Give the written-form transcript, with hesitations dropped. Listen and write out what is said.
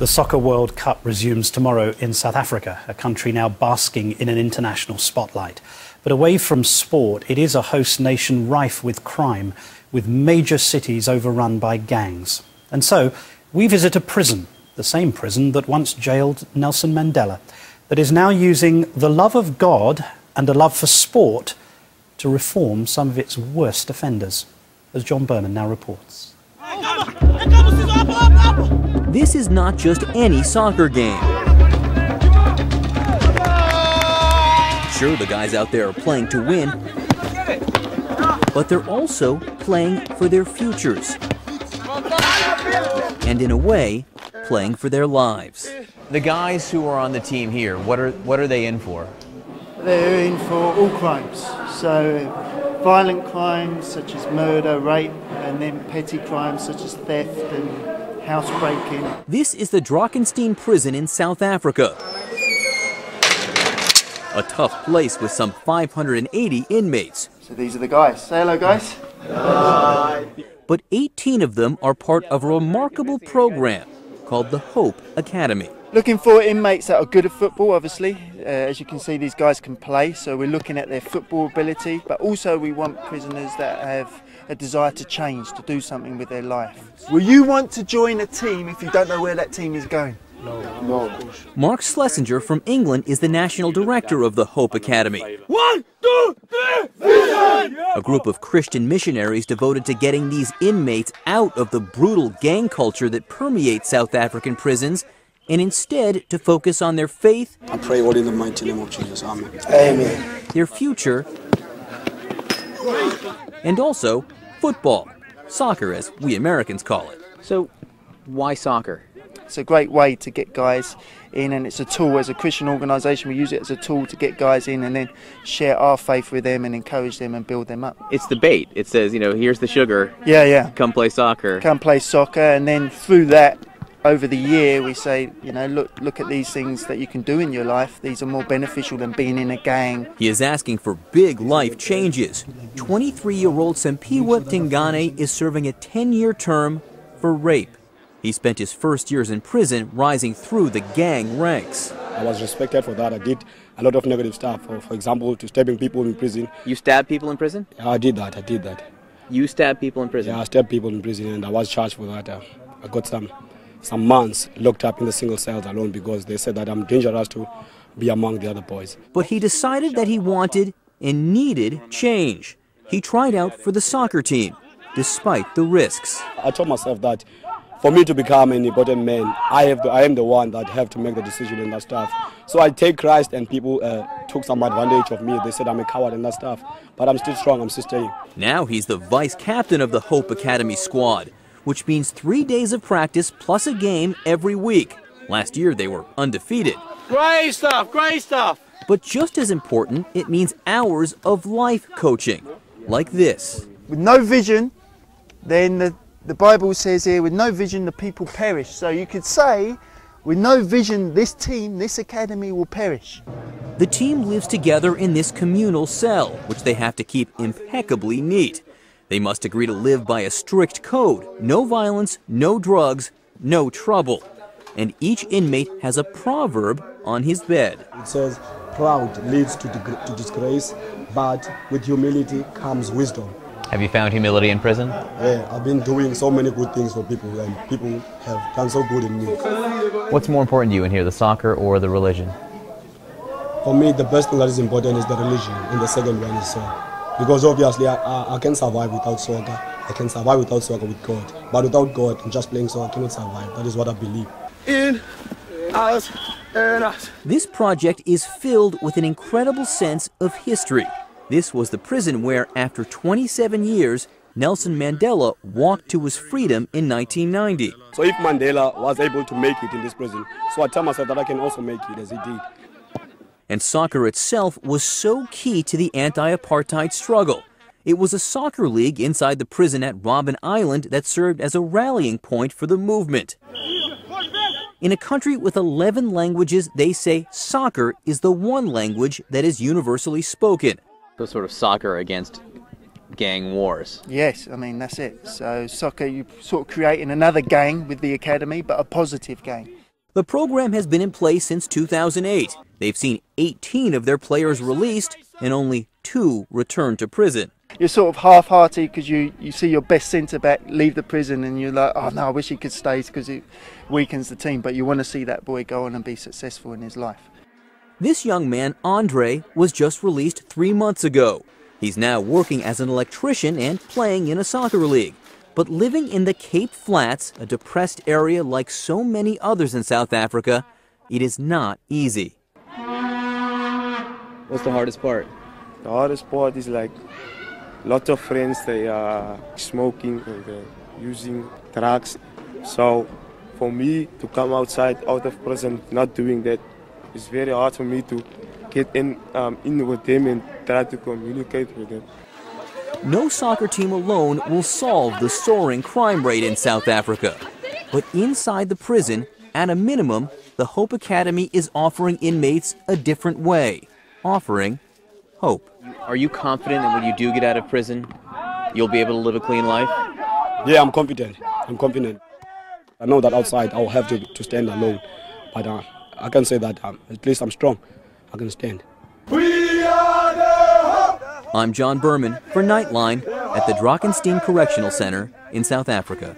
The Soccer World Cup resumes tomorrow in South Africa, a country now basking in an international spotlight. But away from sport, it is a host nation rife with crime, with major cities overrun by gangs. And so, we visit a prison, the same prison that once jailed Nelson Mandela, that is now using the love of God and a love for sport to reform some of its worst offenders, as John Berman now reports. This is not just any soccer game. Sure, the guys out there are playing to win, but they're also playing for their futures. And in a way, playing for their lives. The guys who are on the team here, what are they in for? They're in for all crimes. So violent crimes such as murder, rape, and then petty crimes such as theft and housebreaking. This is the Drakenstein prison in South Africa. A tough place with some 580 inmates. So these are the guys. Say hello, guys. Hi. But 18 of them are part of a remarkable program called the Hope Academy. Looking for inmates that are good at football, obviously. As you can see, these guys can play, so we're looking at their football ability, but also we want prisoners that have a desire to change, to do something with their life. Will you want to join a team if you don't know where that team is going? No. Mark Schlesinger from England is the national director of the Hope Academy. 1, 2, 3, vision! A group of Christian missionaries devoted to getting these inmates out of the brutal gang culture that permeates South African prisons, and instead to focus on their faith. I pray all in the mighty name of Jesus. Amen. Amen. Their future, and also football. Soccer, as we Americans call it. So, why soccer? It's a great way to get guys in, and it's a tool. As a Christian organisation, we use it as a tool to get guys in and then share our faith with them and encourage them and build them up. It's the bait. It says, you know, here's the sugar. Yeah. Come play soccer. Come play soccer, and then through that, over the year, we say, you know, look at these things that you can do in your life. These are more beneficial than being in a gang. He is asking for big life changes. 23-year-old Sempiwa Tingane is serving a 10-year term for rape. He spent his first years in prison rising through the gang ranks. I was respected for that. I did a lot of negative stuff. For example, to stabbing people in prison. You stabbed people in prison? Yeah, I did that. You stabbed people in prison? Yeah, I stabbed people in prison, and I was charged for that. I got some months locked up in the single cells alone because they said that I'm dangerous to be among the other boys. But he decided that he wanted and needed change. He tried out for the soccer team, despite the risks. I told myself that for me to become an important man, I am the one that have to make the decision and that stuff. So I take Christ, and people took some advantage of me. They said I'm a coward and that stuff. But I'm still strong, I'm still staying. Now he's the vice captain of the Hope Academy squad, which means 3 days of practice plus a game every week. Last year they were undefeated. Great stuff! But just as important, it means hours of life coaching, like this. With no vision, then the Bible says here, with no vision the people perish. So you could say, with no vision, this team, this academy will perish. The team lives together in this communal cell, which they have to keep impeccably neat. They must agree to live by a strict code. No violence, no drugs, no trouble. And each inmate has a proverb on his bed. It says, proud leads to disgrace, but with humility comes wisdom. Have you found humility in prison? Yeah, I've been doing so many good things for people, and people have done so good in me. What's more important to you in here, the soccer or the religion? For me, the best thing that is important is the religion, and the second one is because obviously I can survive without soccer. I can survive without soccer with God. But without God and just playing soccer, I cannot survive. That is what I believe. In, out, and out. This project is filled with an incredible sense of history. This was the prison where, after 27 years, Nelson Mandela walked to his freedom in 1990. So if Mandela was able to make it in this prison, so I tell myself that I can also make it as he did. And soccer itself was so key to the anti-apartheid struggle. It was a soccer league inside the prison at Robben Island that served as a rallying point for the movement. In a country with 11 languages, they say soccer is the one language that is universally spoken. So sort of soccer against gang wars. Yes, I mean, that's it. So soccer, you're sort of creating another gang with the academy, but a positive gang. The program has been in place since 2008. They've seen 18 of their players released and only 2 returned to prison. You're sort of half-hearted because you see your best centre-back leave the prison and you're like, oh no, I wish he could stay because it weakens the team. But you want to see that boy go on and be successful in his life. This young man, Andre, was just released 3 months ago. He's now working as an electrician and playing in a soccer league. But living in the Cape Flats, a depressed area like so many others in South Africa, it is not easy. What's the hardest part? The hardest part is like lots of friends, they are smoking and they're using drugs. So for me to come out of prison not doing that, it's very hard for me to get in with them and try to communicate with them. No soccer team alone will solve the soaring crime rate in South Africa. But inside the prison, at a minimum, the Hope Academy is offering inmates a different way, offering hope. Are you confident that when you do get out of prison, you'll be able to live a clean life? Yeah, I'm confident. I know that outside I'll have to stand alone. But I can say that at least I'm strong. I can stand. I'm John Berman for Nightline at the Drakenstein Correctional Center in South Africa.